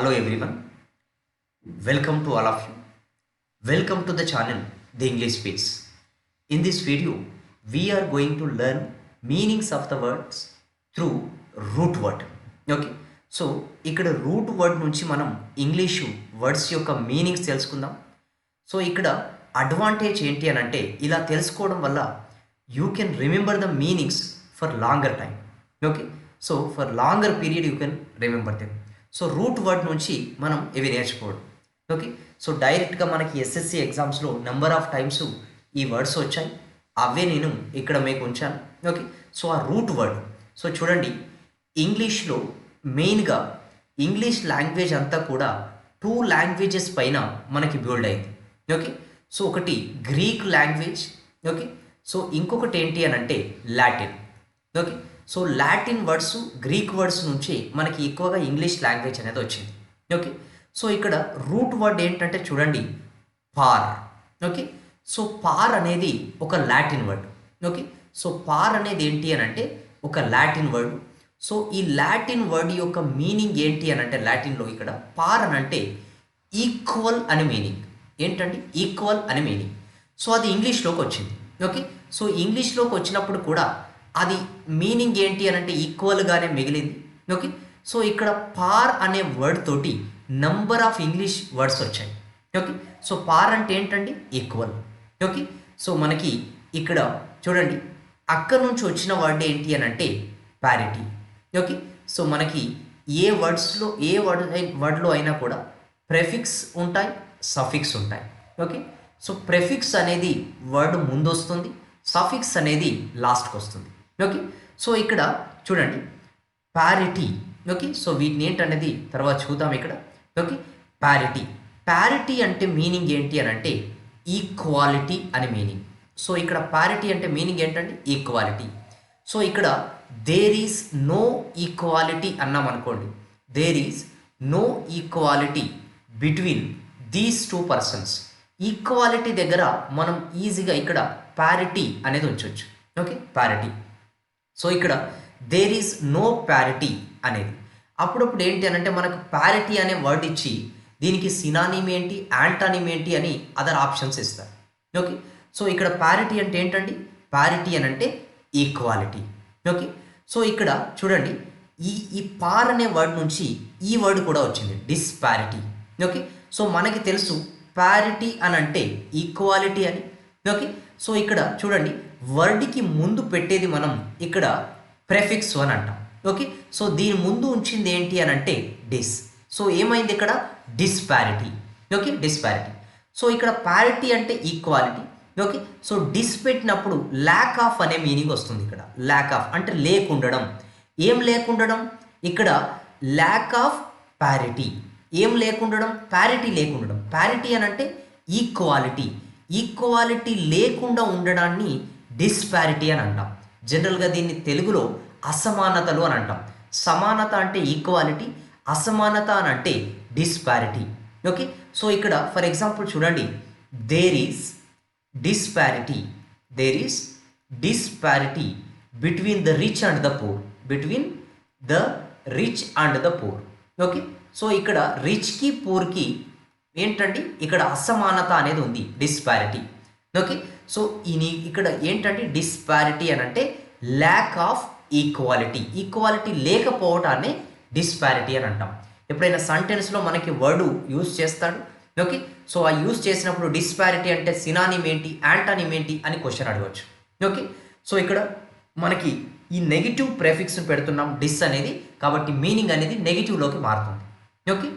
Hello everyone, welcome to all of you. Welcome to the channel The English Speaks. In this video, we are going to learn meanings of the words through root word. Okay, so ఇక్కడ root word నుంచి మనం English words యొక్క meanings తెలుసుకుందాం. So ఇక్కడ advantage ఏంటి అని అంటే ఇలా తెలుసుకోవడం వల్ల you can remember the meanings for longer time. Okay, so for longer period you can remember them. So root word నుంచి మనం ఇవి నేర్చుకోవడం. ఓకే, సో డైరెక్ట్గా మనకి ఎస్ఎస్సి ఎగ్జామ్స్లో నెంబర్ ఆఫ్ టైమ్స్ ఈ వర్డ్స్ వచ్చాయి, అవే నేను ఇక్కడ మీకు ఉంచాను. ఓకే, సో ఆ రూట్ వర్డ్, సో చూడండి, ఇంగ్లీష్లో మెయిన్గా ఇంగ్లీష్ లాంగ్వేజ్ అంతా కూడా 2 లాంగ్వేజెస్ పైన మనకి బిల్డ్ అయింది. ఓకే, సో ఒకటి గ్రీక్ లాంగ్వేజ్, ఓకే, సో ఇంకొకటి ఏంటి అని అంటే Latin. Okay, so Latin words Greek words నుంచి మనకి ఎక్కువగా ఇంగ్లీష్ లాంగ్వేజ్ అనేది వచ్చింది. ఓకే, సో ఇక్కడ రూట్ వర్డ్ ఏంటంటే చూడండి, పార్. ఓకే, సో పార్ అనేది ఒక లాటిన్ వర్డ్. ఓకే, సో పార్ అనేది ఏంటి అని అంటే ఒక లాటిన్ వర్డ్. సో ఈ లాటిన్ వర్డ్ యొక్క మీనింగ్ ఏంటి అని అంటే లాటిన్లో ఇక్కడ పార్ అని అంటే ఈక్వల్ అనే మీనింగ్. ఏంటండి? ఈక్వల్ అనే మీనింగ్. సో అది ఇంగ్లీష్లోకి వచ్చింది. ఓకే, సో ఇంగ్లీష్లోకి వచ్చినప్పుడు కూడా అది మీనింగ్ ఏంటి అని అంటే ఈక్వల్గానే మిగిలింది. ఓకే, సో ఇక్కడ పార్ అనే వర్డ్ తోటి నంబర్ ఆఫ్ ఇంగ్లీష్ వర్డ్స్ వచ్చాయి. ఓకే, సో పార్ అంటే ఏంటండి? ఈక్వల్. ఓకే, సో మనకి ఇక్కడ చూడండి, అక్కడ నుంచి వచ్చిన వర్డ్ ఏంటి అని అంటే ప్యారిటీ. ఓకే, సో మనకి ఏ వర్డ్లో అయినా కూడా ప్రెఫిక్స్ ఉంటాయి, సఫిక్స్ ఉంటాయి. ఓకే, సో ప్రెఫిక్స్ అనేది వర్డ్ ముందు వస్తుంది, సఫిక్స్ అనేది లాస్ట్కి వస్తుంది. ఓకే, సో ఇక్కడ చూడండి ప్యారిటీ. ఓకే, సో వీటిని ఏంటనేది తర్వాత చూద్దాం ఇక్కడ. ఓకే, ప్యారిటీ అంటే మీనింగ్ ఏంటి అని అంటే ఈక్వాలిటీ అని మీనింగ్. సో ఇక్కడ ప్యారిటీ అంటే మీనింగ్ ఏంటంటే ఈక్వాలిటీ. సో ఇక్కడ దేర్ ఈజ్ నో ఈక్వాలిటీ అన్నాం అనుకోండి, there is no equality between these 2 persons. Equality దగ్గర మనం ఈజీగా ఇక్కడ ప్యారిటీ అనేది ఉంచవచ్చు. Okay, parity. సో ఇక్కడ దేర్ ఈజ్ నో ప్యారిటీ అనేది అప్పుడప్పుడు ఏంటి అని అంటే మనకు ప్యారిటీ అనే వర్డ్ ఇచ్చి దీనికి సినానిమ్ ఏంటి, యాంటానిమ్ ఏంటి అని అదర్ ఆప్షన్స్ ఇస్తారు. ఓకే, సో ఇక్కడ ప్యారిటీ అంటే ఏంటండి? ప్యారిటీ అని అంటే ఈక్వాలిటీ. ఓకే, సో ఇక్కడ చూడండి, ఈ పార్ అనే వర్డ్ నుంచి ఈ వర్డ్ కూడా వచ్చింది, డిస్పారిటీ. ఓకే, సో మనకి తెలుసు ప్యారిటీ అని అంటే ఈక్వాలిటీ అని. ఓకే, సో ఇక్కడ చూడండి, వర్డ్కి ముందు పెట్టేది మనం ఇక్కడ ప్రెఫిక్స్ అని అంటాం. ఓకే, సో దీని ముందు ఉంచింది ఏంటి అని అంటే డిస్. సో ఏమైంది ఇక్కడ? డిస్పారిటీ. Okay, disparity. సో ఇక్కడ ప్యారిటీ అంటే ఈక్వాలిటీ. ఓకే, సో డిస్ పెట్టినప్పుడు ల్యాక్ ఆఫ్ అనే మీనింగ్ వస్తుంది. ఇక్కడ ల్యాక్ ఆఫ్ అంటే లేకుండడం. ఏం లేకుండడం? ఇక్కడ ల్యాక్ ఆఫ్ ప్యారిటీ. ఏం లేకుండడం? ప్యారిటీ లేకుండడం. ప్యారిటీ అని అంటే ఈక్వాలిటీ. ఈక్వాలిటీ లేకుండా ఉండడాన్ని డిస్పారిటీ అని అంటాం. జనరల్గా దీన్ని తెలుగులో అసమానతలు అని అంటాం. సమానత అంటే ఈక్వాలిటీ, అసమానత అని అంటే డిస్పారిటీ. ఓకే, సో ఇక్కడ ఫర్ ఎగ్జాంపుల్ చూడండి, there is disparity between the rich and the poor. Between the rich and the poor. Okay, so ఇక్కడ రిచ్కి పూర్కి ఏంటండి? ఇక్కడ అసమానత అనేది ఉంది, డిస్పారిటీ. ఓకే, సో ఇక్కడ ఏంటంటే డిస్పారిటీ అని అంటే ల్యాక్ ఆఫ్ ఈక్వాలిటీ. ఈక్వాలిటీ లేకపోవటాన్ని డిస్పారిటీ అని అంటాం. ఎప్పుడైనా సెంటెన్స్లో మనకి వర్డ్ యూజ్ చేస్తాడు. ఓకే, సో ఆ యూజ్ చేసినప్పుడు డిస్పారిటీ అంటే సినానిమ్ ఏంటి, యాంటానిమ్ ఏంటి అని క్వశ్చన్ అడగవచ్చు. ఓకే, సో ఇక్కడ మనకి ఈ నెగిటివ్ ప్రెఫిక్స్ పెడుతున్నాం డిస్ అనేది, కాబట్టి మీనింగ్ అనేది నెగిటివ్లోకి మారుతుంది. ఓకే,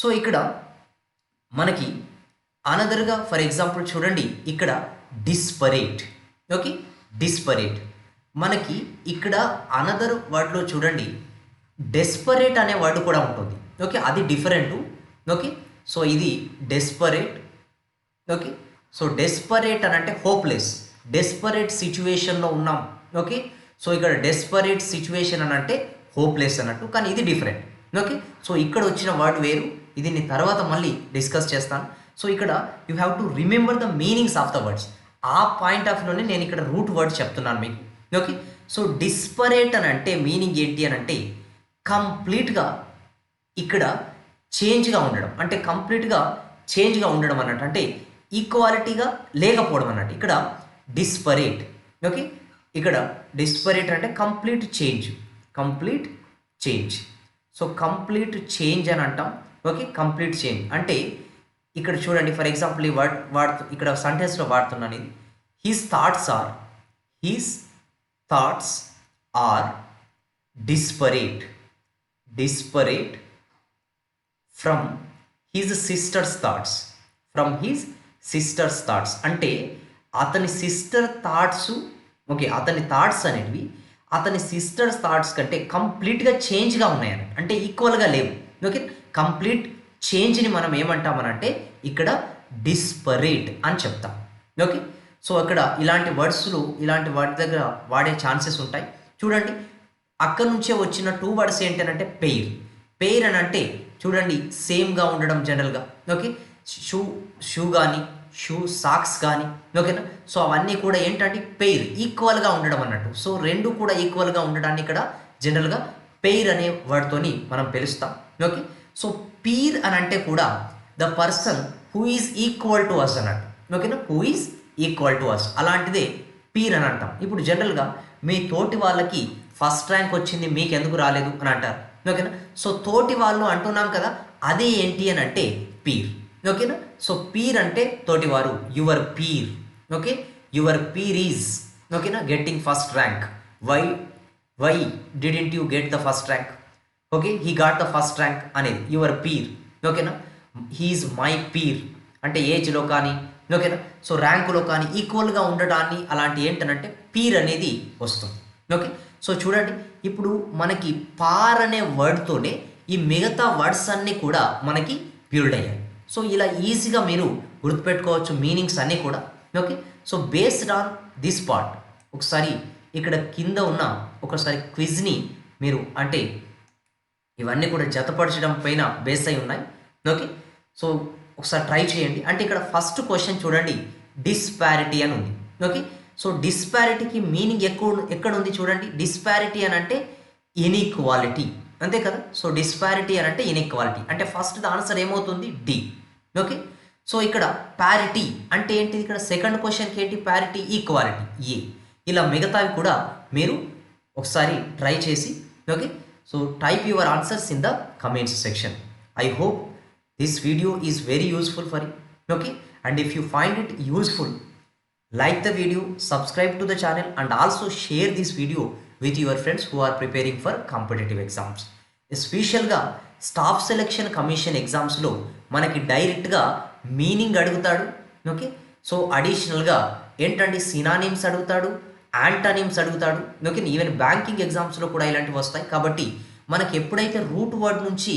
సో ఇక్కడ మనకి అనదర్గా ఫర్ ఎగ్జాంపుల్ చూడండి, ఇక్కడ డిస్పరేట్. Okay, desperate. మనకి ఇక్కడ అనదర్ వర్డ్లో చూడండి, డెస్పరేట్ అనే వర్డ్ కూడా ఉంటుంది. ఓకే, అది డిఫరెంట్. ఓకే, సో ఇది డెస్పరేట్. ఓకే, సో డెస్పరేట్ అని అంటే హోప్లెస్, డెస్పరేట్ సిచ్యువేషన్లో ఉన్నాం. ఓకే, సో ఇక్కడ డెస్పరేట్ సిచ్యువేషన్ అని అంటే హోప్లెస్ అన్నట్టు, కానీ ఇది డిఫరెంట్. ఓకే, సో ఇక్కడ వచ్చిన వర్డ్ వేరు, ఇది నేను తర్వాత మళ్ళీ డిస్కస్ చేస్తాను. సో ఇక్కడ you have to remember the meanings of the words. ఆ పాయింట్ ఆఫ్ వ్యూలోనే నేను ఇక్కడ రూట్ వర్డ్ చెప్తున్నాను మీకు. ఓకే, సో డిస్పరేట్ అని అంటే మీనింగ్ ఏంటి అని అంటే కంప్లీట్గా ఇక్కడ చేంజ్గా ఉండడం అంటే కంప్లీట్గా చేంజ్గా ఉండడం అన్నట్టు, అంటే ఈక్వాలిటీగా లేకపోవడం అన్నట్టు. ఇక్కడ డిస్పరేట్, ఓకే, ఇక్కడ డిస్పరేట్ అంటే complete change. So complete change అని అంటాం, ఓకే. కంప్లీట్ చేంజ్ అంటే ఇక్కడ చూడండి, ఫర్ ఎగ్జాంపుల్ ఈ వర్డ్ ఇక్కడ సెంటెన్స్లో వాడుతున్నాను ఇది. His thoughts are disparate from his sister's thoughts. అంటే అతని సిస్టర్ థాట్స్, ఓకే, అతని థాట్స్ అనేటివి అతని సిస్టర్స్ థాట్స్ కంటే కంప్లీట్గా చేంజ్గా ఉన్నాయని, అంటే ఈక్వల్గా లేవు, ఓకే. కంప్లీట్ చేంజ్ని మనం ఏమంటామనంటే ఇక్కడ డిస్పరేట్ అని చెప్తాం, ఓకే. సో అక్కడ ఇలాంటి ఇలాంటి వర్డ్ దగ్గర వాడే ఛాన్సెస్ ఉంటాయి. చూడండి, అక్కడ నుంచే వచ్చిన 2 వర్డ్స్ ఏంటంటే పెయిర్ అని అంటే చూడండి సేమ్గా ఉండడం జనరల్గా, ఓకే. షూ కానీ సాక్స్ కానీ, ఓకేనా. సో అవన్నీ కూడా ఏంటంటే పెయిర్, ఈక్వల్గా ఉండడం అన్నట్టు. సో రెండు కూడా ఈక్వల్గా ఉండడాన్ని ఇక్కడ జనరల్గా పెయిర్ అనే వర్డ్తోని మనం పిలుస్తాం, ఓకే. సో పీర్ అని అంటే కూడా the person who is equal to us అన్నట్టు, ఓకేనా. Who is equal to us, అలాంటిదే పీర్ అని అంటాం. ఇప్పుడు జనరల్గా మీ తోటి వాళ్ళకి ఫస్ట్ ర్యాంక్ వచ్చింది, మీకు ఎందుకు రాలేదు అని అంటారు, ఓకేనా. సో తోటి వాళ్ళు అంటున్నాం కదా, అదే ఏంటి అని అంటే పీర్, ఓకేనా. సో పీర్ అంటే తోటివారు, your peer, okay. Your peer is, ఓకేనా, getting first rank. Why didn't you get the first rank, okay. He got the first rank అనేది యువర్ పీర్, ఓకేనా. హీఈస్ మై పీర్ అంటే ఏజ్లో కానీ, ఓకేనా. సో ర్యాంకులో కానీ ఈక్వల్గా ఉండడాన్ని అలాంటి ఏంటనంటే పీర్ అనేది వస్తుంది, ఓకే. సో చూడండి, ఇప్పుడు మనకి పార్ అనే వర్డ్తోనే ఈ మిగతా వర్డ్స్ అన్నీ కూడా మనకి బిల్డ్ అయ్యాయి. సో ఇలా ఈజీగా మీరు గుర్తుపెట్టుకోవచ్చు మీనింగ్స్ అన్నీ కూడా, okay. So based on this part ఒకసారి ఇక్కడ కింద ఉన్న ఒకసారి క్విజ్ని మీరు అంటే ఇవన్నీ కూడా జతపరచడం పైన బేస్ అయి ఉన్నాయి, ఓకే. సో ఒకసారి ట్రై చేయండి. అంటే ఇక్కడ ఫస్ట్ క్వశ్చన్ చూడండి, డిస్పారిటీ అని ఉంది, ఓకే. సో డిస్పారిటీకి మీనింగ్ ఎక్కడ ఉంది చూడండి. డిస్పారిటీ అని అంటే ఇన్ఈక్వాలిటీ, అంతే కదా. సో డిస్పారిటీ అని అంటే ఇన్ఈక్వాలిటీ, అంటే ఫస్ట్ ద ఆన్సర్ ఏమవుతుంది డి, ఓకే. సో ఇక్కడ ప్యారిటీ అంటే ఏంటిది, ఇక్కడ సెకండ్ క్వశ్చన్కి ఏంటి ప్యారిటీ, ఈక్వాలిటీ ఏ. ఇలా మిగతావి కూడా మీరు ఒకసారి ట్రై చేసి, okay. So type your answers in the comments section. I hope this video is very useful for you, okay. And if you find it useful, like the video, subscribe to the channel and also share this video with your friends who are preparing for competitive exams. ఎస్పెషల్గా staff selection commission ఎగ్జామ్స్లో మనకి డైరెక్ట్గా meaning అడుగుతాడు, okay. So అడిషనల్గా ఏంటంటే synonyms అడుగుతాడు, antonyms అడుగుతాడు, okay. Even banking ఎగ్జామ్స్లో కూడా ఇలాంటివి వస్తాయి. కాబట్టి మనకి ఎప్పుడైతే రూట్ వర్డ్ నుంచి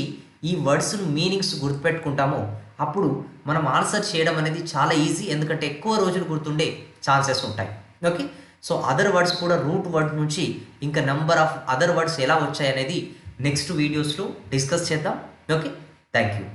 ఈ వర్డ్స్ మీనింగ్స్ గుర్తుపెట్టుకుంటామో అప్పుడు మనం ఆన్సర్ చేయడం అనేది చాలా ఈజీ, ఎందుకంటే ఎక్కువ రోజులు గుర్తుండే ఛాన్సెస్ ఉంటాయి, ఓకే. సో అదర్ వర్డ్స్ కూడా రూట్ వర్డ్ నుంచి ఇంకా నెంబర్ ఆఫ్ అదర్ వర్డ్స్ ఎలా వచ్చాయి అనేది నెక్స్ట్ వీడియోస్లో డిస్కస్ చేద్దాం, ఓకే. Thank you.